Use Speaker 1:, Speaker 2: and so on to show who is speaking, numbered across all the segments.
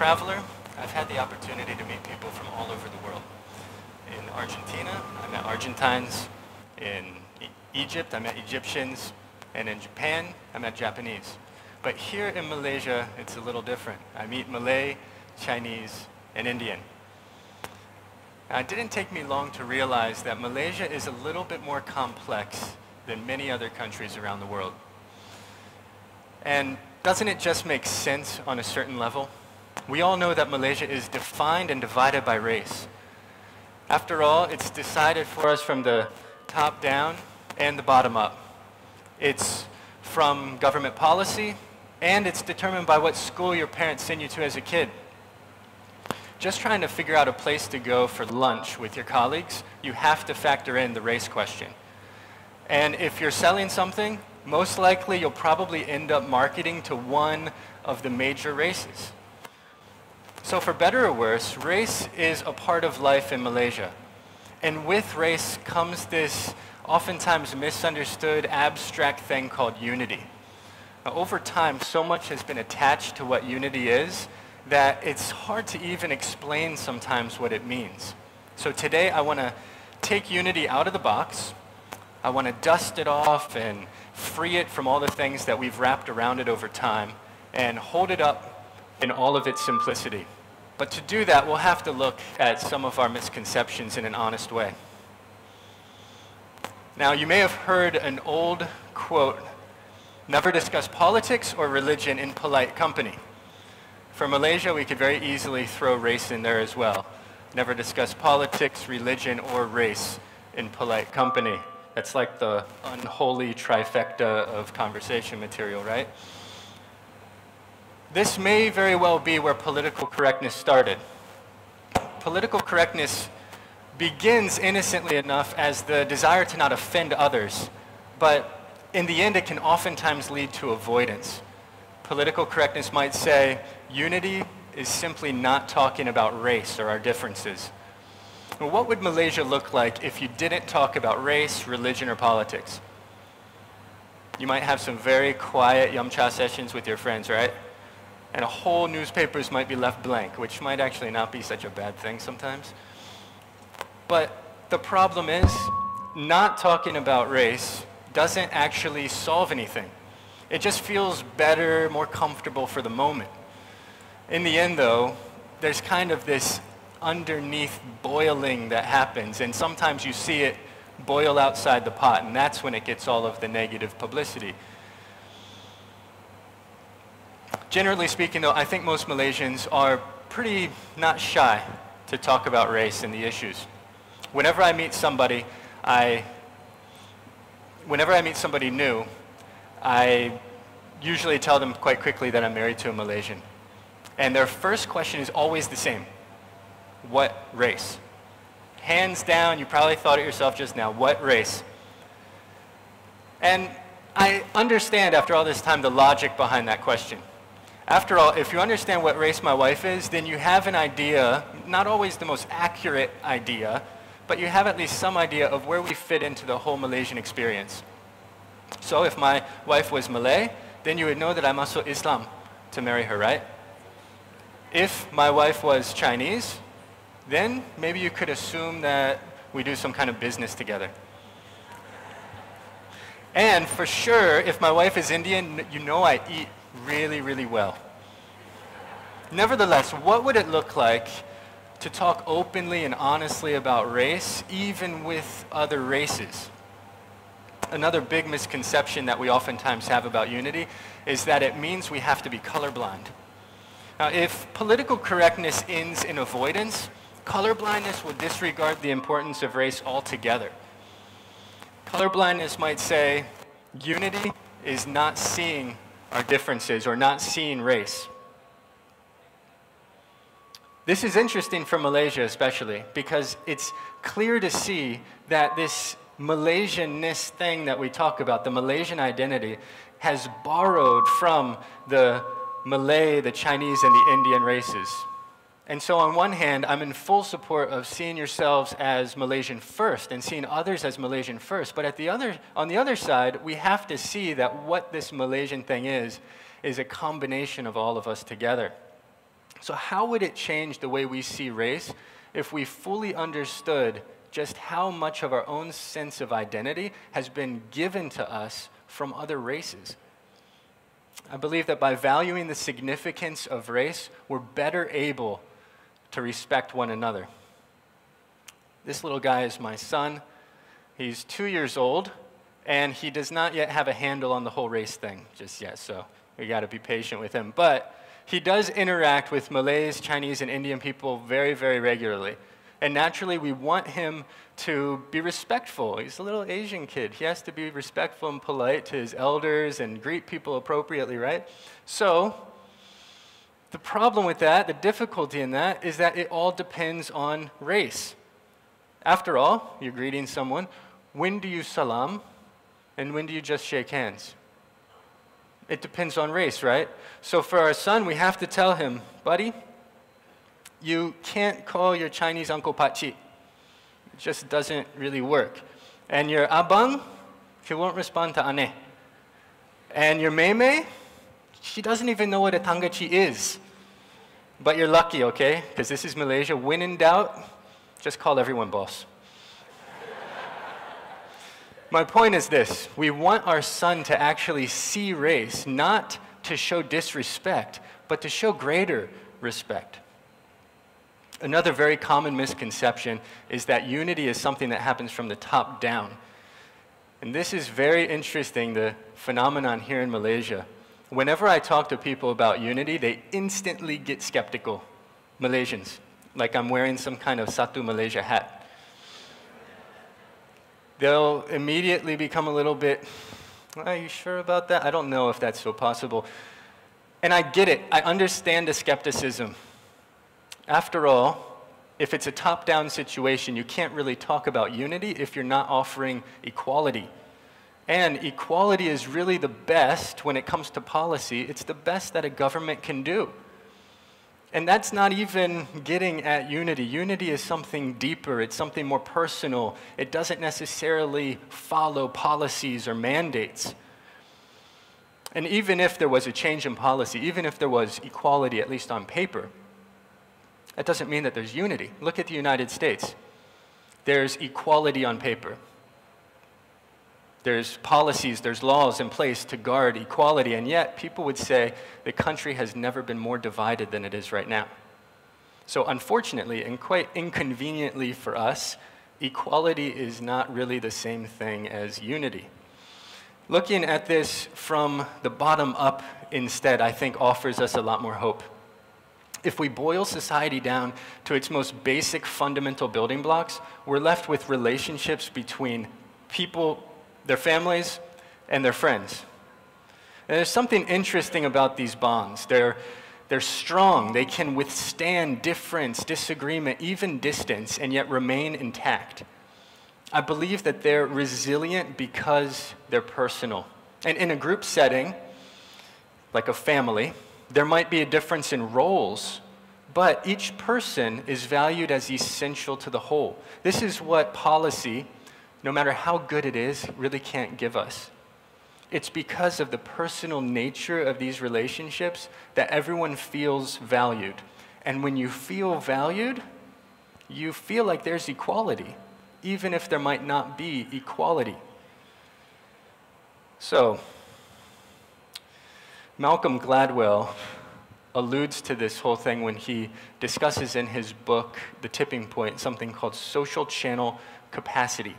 Speaker 1: traveler, I've had the opportunity to meet people from all over the world. In Argentina, I met Argentines. In Egypt, I met Egyptians. And in Japan, I met Japanese. But here in Malaysia, it's a little different. I meet Malay, Chinese, and Indian. Now, it didn't take me long to realize that Malaysia is a little bit more complex than many other countries around the world. And doesn't it just make sense on a certain level? We all know that Malaysia is defined and divided by race. After all, it's decided for us from the top down and the bottom up. It's from government policy, and it's determined by what school your parents send you to as a kid. Just trying to figure out a place to go for lunch with your colleagues, you have to factor in the race question. And if you're selling something, most likely you'll probably end up marketing to one of the major races. So for better or worse, race is a part of life in Malaysia. And with race comes this oftentimes misunderstood, abstract thing called unity. Now, over time, so much has been attached to what unity is that it's hard to even explain sometimes what it means. So today I want to take unity out of the box. I want to dust it off and free it from all the things that we've wrapped around it over time and hold it up in all of its simplicity. But to do that, we'll have to look at some of our misconceptions in an honest way. Now, you may have heard an old quote, "Never discuss politics or religion in polite company." For Malaysia, we could very easily throw race in there as well. Never discuss politics, religion, or race in polite company. That's like the unholy trifecta of conversation material, right? This may very well be where political correctness started. Political correctness begins innocently enough as the desire to not offend others, but in the end it can oftentimes lead to avoidance. Political correctness might say, unity is simply not talking about race or our differences. Well, what would Malaysia look like if you didn't talk about race, religion, or politics? You might have some very quiet yum cha sessions with your friends, right? And whole newspapers might be left blank, which might actually not be such a bad thing sometimes. But the problem is, not talking about race doesn't actually solve anything. It just feels better, more comfortable for the moment. In the end, though, there's kind of this underneath boiling that happens, and sometimes you see it boil outside the pot, and that's when it gets all of the negative publicity. Generally speaking, though, I think most Malaysians are pretty not shy to talk about race and the issues. Whenever I meet somebody new, I usually tell them quite quickly that I'm married to a Malaysian. And their first question is always the same. What race? Hands down, you probably thought it yourself just now, what race? And I understand after all this time the logic behind that question. After all, if you understand what race my wife is, then you have an idea, not always the most accurate idea, but you have at least some idea of where we fit into the whole Malaysian experience. So if my wife was Malay, then you would know that I must Islam to marry her, right? If my wife was Chinese, then maybe you could assume that we do some kind of business together. And for sure, if my wife is Indian, you know I eat really, really well. Nevertheless, what would it look like to talk openly and honestly about race, even with other races? Another big misconception that we oftentimes have about unity is that it means we have to be colorblind. Now, if political correctness ends in avoidance, colorblindness will disregard the importance of race altogether. Colorblindness might say, unity is not seeing our differences or not seeing race. This is interesting for Malaysia especially because it's clear to see that this Malaysianness thing that we talk about, the Malaysian identity, has borrowed from the Malay, the Chinese, and the Indian races. And so on one hand, I'm in full support of seeing yourselves as Malaysian first and seeing others as Malaysian first. But on the other side, we have to see that what this Malaysian thing is a combination of all of us together. So how would it change the way we see race if we fully understood just how much of our own sense of identity has been given to us from other races? I believe that by valuing the significance of race, we're better able to respect one another. This little guy is my son. He's 2 years old, and he does not yet have a handle on the whole race thing just yet, so we got to be patient with him. But he does interact with Malays, Chinese, and Indian people very, very regularly. And naturally, we want him to be respectful. He's a little Asian kid. He has to be respectful and polite to his elders and greet people appropriately, right? So the problem with that, the difficulty in that, is that it all depends on race. After all, you're greeting someone. When do you salam? And when do you just shake hands? It depends on race, right? So for our son, we have to tell him, buddy, you can't call your Chinese uncle Pakcik. It just doesn't really work. And your abang, he won't respond to ane. And your mei, she doesn't even know what a tanggachi is. But you're lucky, okay? Because this is Malaysia. When in doubt, just call everyone boss. My point is this. We want our son to actually see race, not to show disrespect, but to show greater respect. Another very common misconception is that unity is something that happens from the top down. And this is very interesting, the phenomenon here in Malaysia. Whenever I talk to people about unity, they instantly get skeptical. Malaysians, like I'm wearing some kind of Satu Malaysia hat. They'll immediately become a little bit, are you sure about that? I don't know if that's so possible. And I get it. I understand the skepticism. After all, if it's a top-down situation, you can't really talk about unity if you're not offering equality. And equality is really the best when it comes to policy. It's the best that a government can do. And that's not even getting at unity. Unity is something deeper. It's something more personal. It doesn't necessarily follow policies or mandates. And even if there was a change in policy, even if there was equality, at least on paper, that doesn't mean that there's unity. Look at the United States. There's equality on paper. There's policies, there's laws in place to guard equality, and yet people would say the country has never been more divided than it is right now. So unfortunately, and quite inconveniently for us, equality is not really the same thing as unity. Looking at this from the bottom up instead, I think offers us a lot more hope. If we boil society down to its most basic fundamental building blocks, we're left with relationships between people, their families, and their friends. And there's something interesting about these bonds. They're strong. They can withstand difference, disagreement, even distance, and yet remain intact. I believe that they're resilient because they're personal. And in a group setting, like a family, there might be a difference in roles, but each person is valued as essential to the whole. This is what policy, no matter how good it is, really can't give us. It's because of the personal nature of these relationships that everyone feels valued. And when you feel valued, you feel like there's equality, even if there might not be equality. So, Malcolm Gladwell alludes to this whole thing when he discusses in his book, The Tipping Point, something called social channel capacity.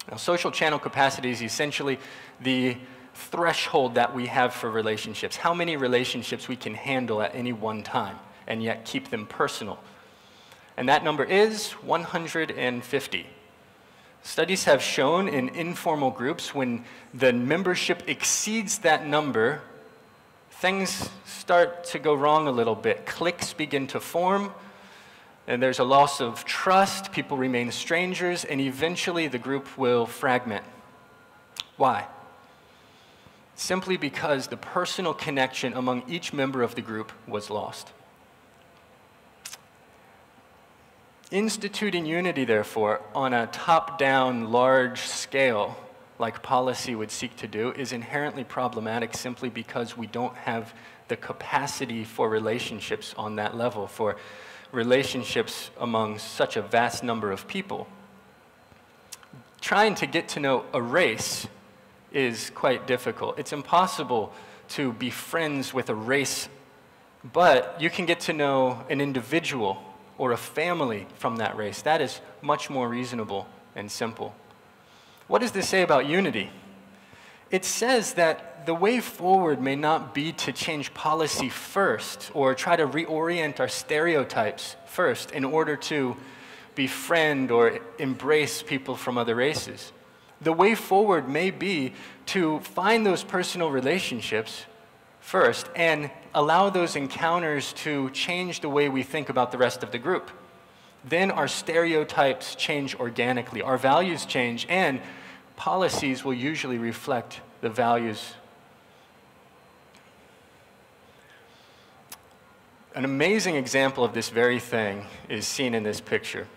Speaker 1: Now, social channel capacity is essentially the threshold that we have for relationships, how many relationships we can handle at any one time and yet keep them personal. And that number is 150. Studies have shown in informal groups when the membership exceeds that number, things start to go wrong a little bit. Cliques begin to form, and there's a loss of trust, people remain strangers, and eventually the group will fragment. Why? Simply because the personal connection among each member of the group was lost. Instituting unity, therefore, on a top-down, large scale like policy would seek to do, is inherently problematic simply because we don't have the capacity for relationships on that level, for relationships among such a vast number of people. Trying to get to know a race is quite difficult. It's impossible to be friends with a race, but you can get to know an individual or a family from that race. That is much more reasonable and simple. What does this say about unity? It says that the way forward may not be to change policy first or try to reorient our stereotypes first in order to befriend or embrace people from other races. The way forward may be to find those personal relationships first and allow those encounters to change the way we think about the rest of the group. Then our stereotypes change organically, our values change, and policies will usually reflect the values. An amazing example of this very thing is seen in this picture.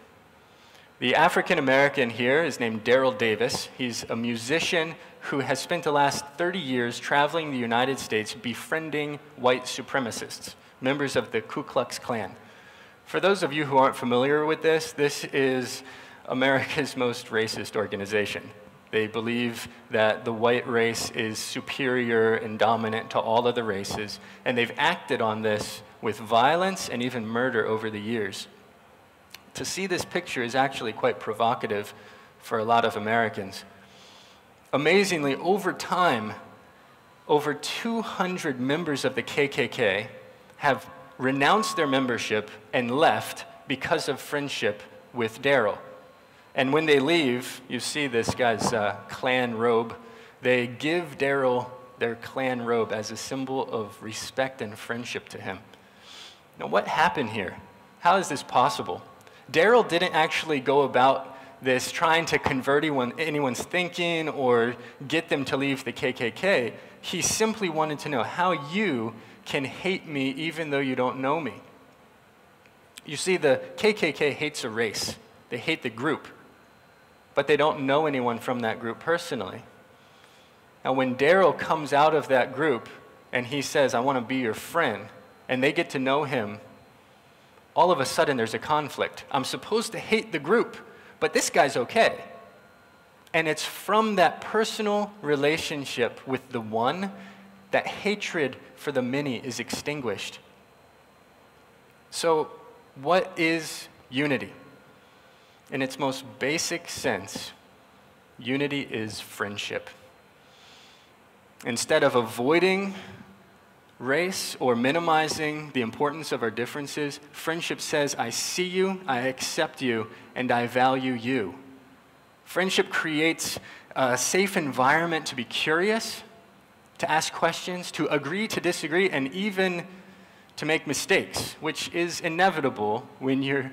Speaker 1: The African American here is named Daryl Davis. He's a musician who has spent the last 30 years traveling the United States befriending white supremacists, members of the Ku Klux Klan. For those of you who aren't familiar with this, this is America's most racist organization. They believe that the white race is superior and dominant to all other races, and they've acted on this with violence and even murder over the years. To see this picture is actually quite provocative for a lot of Americans. Amazingly, over time, over 200 members of the KKK have renounced their membership and left because of friendship with Daryl. And when they leave, you see this guy's Klan robe. They give Daryl their Klan robe as a symbol of respect and friendship to him. Now, what happened here? How is this possible? Daryl didn't actually go about this trying to convert anyone's thinking or get them to leave the KKK. He simply wanted to know how you can hate me even though you don't know me. You see, the KKK hates a race. They hate the group, but they don't know anyone from that group personally. Now, when Daryl comes out of that group and he says, I want to be your friend, and they get to know him, all of a sudden there's a conflict. I'm supposed to hate the group, but this guy's okay. And it's from that personal relationship with the one that hatred for the many is extinguished. So, what is unity? In its most basic sense, unity is friendship. Instead of avoiding race or minimizing the importance of our differences, friendship says, I see you, I accept you, and I value you. Friendship creates a safe environment to be curious, to ask questions, to agree, to disagree, and even to make mistakes, which is inevitable when you're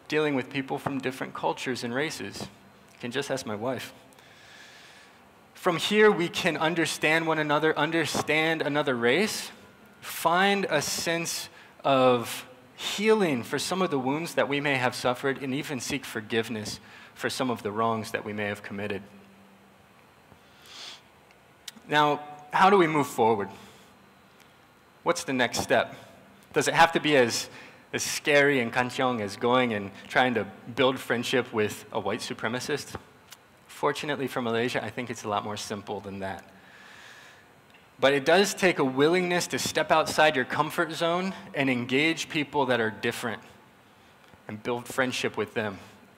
Speaker 1: dealing with people from different cultures and races. You can just ask my wife. From here, we can understand one another, understand another race, find a sense of healing for some of the wounds that we may have suffered, and even seek forgiveness for some of the wrongs that we may have committed. Now, how do we move forward? What's the next step? Does it have to be as scary and kancheong as going and trying to build friendship with a white supremacist? Fortunately for Malaysia, I think it's a lot more simple than that. But it does take a willingness to step outside your comfort zone and engage people that are different and build friendship with them.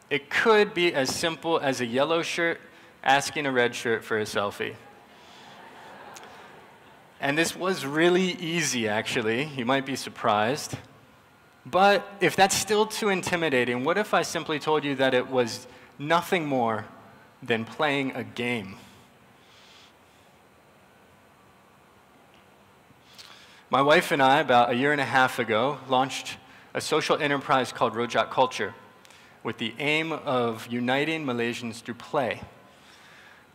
Speaker 1: It could be as simple as a yellow shirt asking a red shirt for a selfie. And this was really easy, actually. You might be surprised. But if that's still too intimidating, what if I simply told you that it was nothing more than playing a game? My wife and I, about a year and a half ago, launched a social enterprise called Rojak Culture with the aim of uniting Malaysians through play.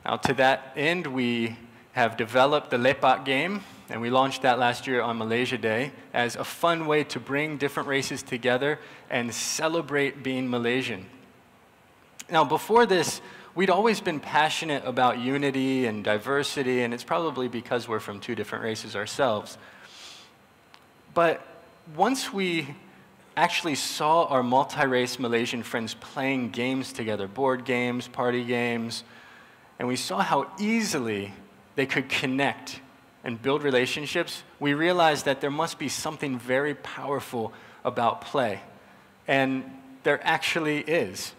Speaker 1: Now, to that end, we have developed the Lepak Game, and we launched that last year on Malaysia Day as a fun way to bring different races together and celebrate being Malaysian. Now, before this we'd always been passionate about unity and diversity, and it's probably because we're from two different races ourselves. But once we actually saw our multi-race Malaysian friends playing games together, board games, party games, and we saw how easily they could connect and build relationships, we realized that there must be something very powerful about play. And there actually is.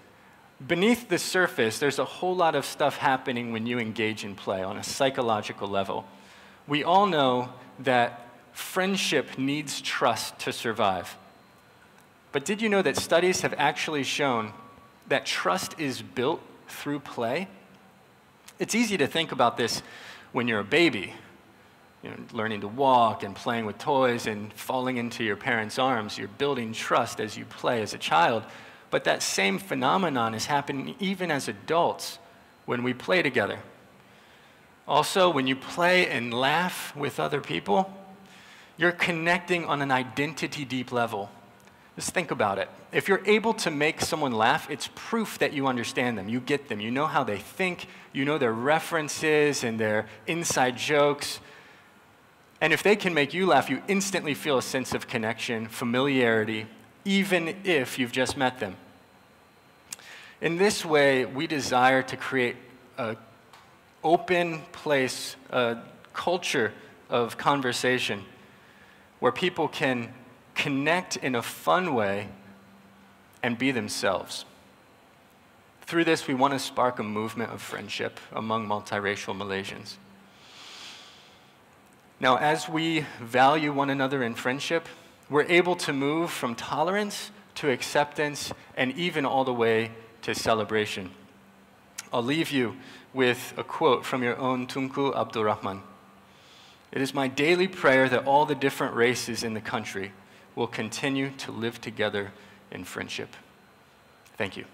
Speaker 1: Beneath the surface, there's a whole lot of stuff happening when you engage in play on a psychological level. We all know that friendship needs trust to survive. But did you know that studies have actually shown that trust is built through play? It's easy to think about this when you're a baby, learning to walk and playing with toys and falling into your parents' arms. You're building trust as you play as a child. But that same phenomenon is happening even as adults when we play together. Also, when you play and laugh with other people, you're connecting on an identity-deep level. Just think about it. If you're able to make someone laugh, it's proof that you understand them, you get them, you know how they think, you know their references and their inside jokes. And if they can make you laugh, you instantly feel a sense of connection, familiarity, even if you've just met them. In this way, we desire to create an open place, a culture of conversation where people can connect in a fun way and be themselves. Through this, we want to spark a movement of friendship among multiracial Malaysians. Now, as we value one another in friendship, we're able to move from tolerance to acceptance and even all the way to celebration. I'll leave you with a quote from your own Tunku Abdul Rahman. It is my daily prayer that all the different races in the country will continue to live together in friendship. Thank you.